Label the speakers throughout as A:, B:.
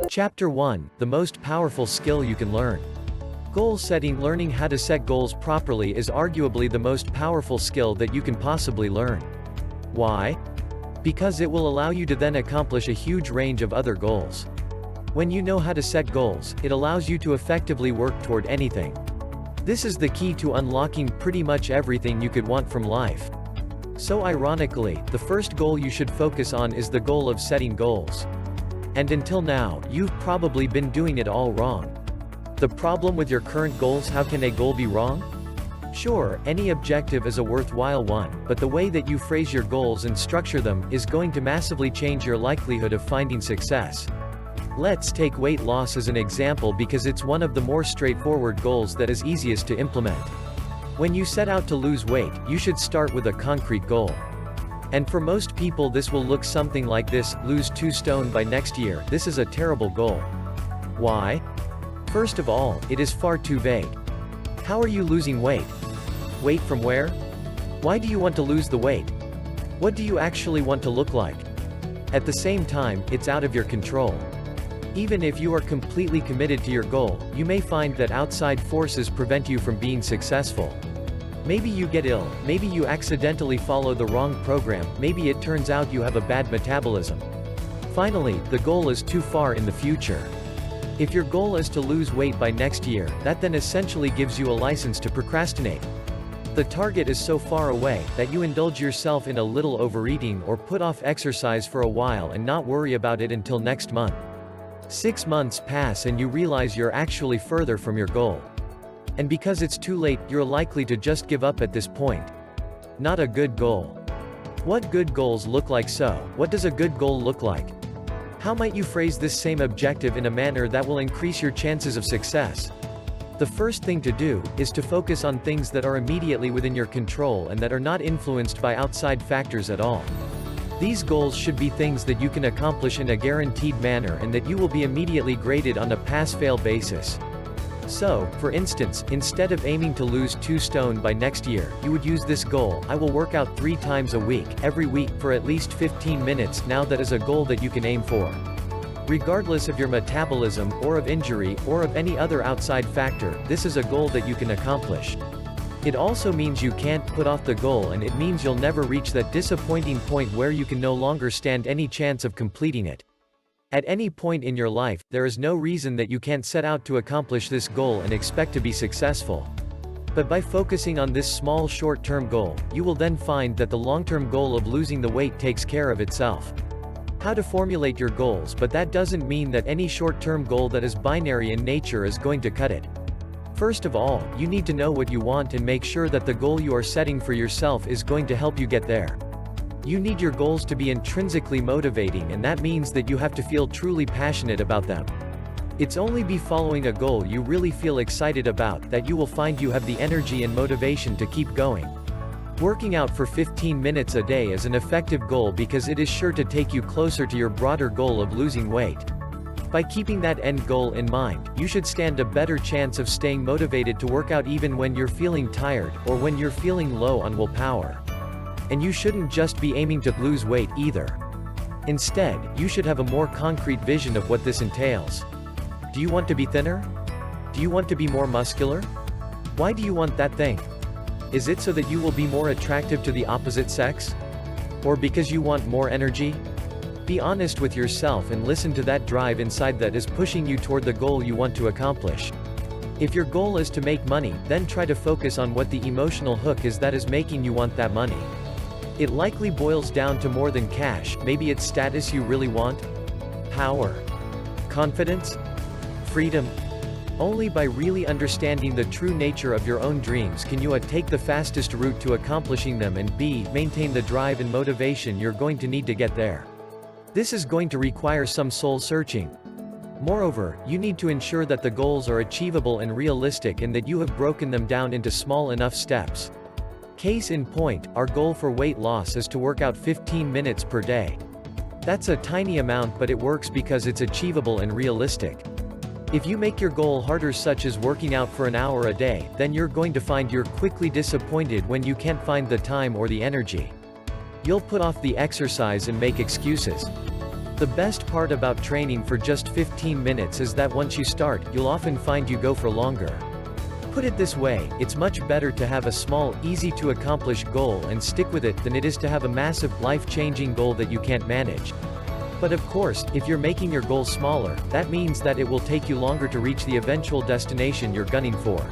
A: Chapter 1, the most powerful skill you can learn. Goal setting. Learning how to set goals properly is arguably the most powerful skill that you can possibly learn. Why? Because it will allow you to then accomplish a huge range of other goals. When you know how to set goals, it allows you to effectively work toward anything. This is the key to unlocking pretty much everything you could want from life. So ironically, the first goal you should focus on is the goal of setting goals. And until now, you've probably been doing it all wrong. The problem with your current goals: how can a goal be wrong? Sure, any objective is a worthwhile one, but the way that you phrase your goals and structure them is going to massively change your likelihood of finding success. Let's take weight loss as an example because it's one of the more straightforward goals that is easiest to implement. When you set out to lose weight, you should start with a concrete goal. And for most people this will look something like this: lose 2 stone by next year. This is a terrible goal. Why? First of all, it is far too vague. How are you losing weight? Weight from where? Why do you want to lose the weight? What do you actually want to look like? At the same time, it's out of your control. Even if you are completely committed to your goal, you may find that outside forces prevent you from being successful. Maybe you get ill, maybe you accidentally follow the wrong program, maybe it turns out you have a bad metabolism. Finally, the goal is too far in the future. If your goal is to lose weight by next year, that then essentially gives you a license to procrastinate. The target is so far away that you indulge yourself in a little overeating or put off exercise for a while and not worry about it until next month. 6 months pass and you realize you're actually further from your goal. And because it's too late, you're likely to just give up at this point. Not a good goal. What good goals look like? So, what does a good goal look like? How might you phrase this same objective in a manner that will increase your chances of success? The first thing to do is to focus on things that are immediately within your control and that are not influenced by outside factors at all. These goals should be things that you can accomplish in a guaranteed manner and that you will be immediately graded on a pass-fail basis. So, for instance, instead of aiming to lose 2 stone by next year, you would use this goal: I will work out 3 times a week, every week, for at least 15 minutes. Now that is a goal that you can aim for. Regardless of your metabolism, or of injury, or of any other outside factor, this is a goal that you can accomplish. It also means you can't put off the goal, and it means you'll never reach that disappointing point where you can no longer stand any chance of completing it. At any point in your life, there is no reason that you can't set out to accomplish this goal and expect to be successful. But by focusing on this small short-term goal, you will then find that the long-term goal of losing the weight takes care of itself. How to formulate your goals? But that doesn't mean that any short-term goal that is binary in nature is going to cut it. First of all, you need to know what you want and make sure that the goal you are setting for yourself is going to help you get there. You need your goals to be intrinsically motivating, and that means that you have to feel truly passionate about them. It's only by following a goal you really feel excited about that you will find you have the energy and motivation to keep going. Working out for 15 minutes a day is an effective goal because it is sure to take you closer to your broader goal of losing weight. By keeping that end goal in mind, you should stand a better chance of staying motivated to work out even when you're feeling tired, or when you're feeling low on willpower. And you shouldn't just be aiming to lose weight either. Instead, you should have a more concrete vision of what this entails. Do you want to be thinner? Do you want to be more muscular? Why do you want that thing? Is it so that you will be more attractive to the opposite sex? Or because you want more energy? Be honest with yourself and listen to that drive inside that is pushing you toward the goal you want to accomplish. If your goal is to make money, then try to focus on what the emotional hook is that is making you want that money. It likely boils down to more than cash. Maybe it's status you really want? Power? Confidence? Freedom? Only by really understanding the true nature of your own dreams can you A. take the fastest route to accomplishing them, and B. maintain the drive and motivation you're going to need to get there. This is going to require some soul searching. Moreover, you need to ensure that the goals are achievable and realistic and that you have broken them down into small enough steps. Case in point, our goal for weight loss is to work out 15 minutes per day. That's a tiny amount, but it works because it's achievable and realistic. If you make your goal harder, such as working out for an hour a day, then you're going to find you're quickly disappointed when you can't find the time or the energy. You'll put off the exercise and make excuses. The best part about training for just 15 minutes is that once you start, you'll often find you go for longer. Put it this way, it's much better to have a small, easy-to-accomplish goal and stick with it than it is to have a massive, life-changing goal that you can't manage. But of course, if you're making your goals smaller, that means that it will take you longer to reach the eventual destination you're gunning for.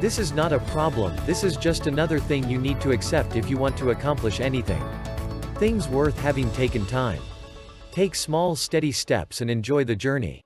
A: This is not a problem, this is just another thing you need to accept if you want to accomplish anything. Things worth having taken time. Take small steady steps and enjoy the journey.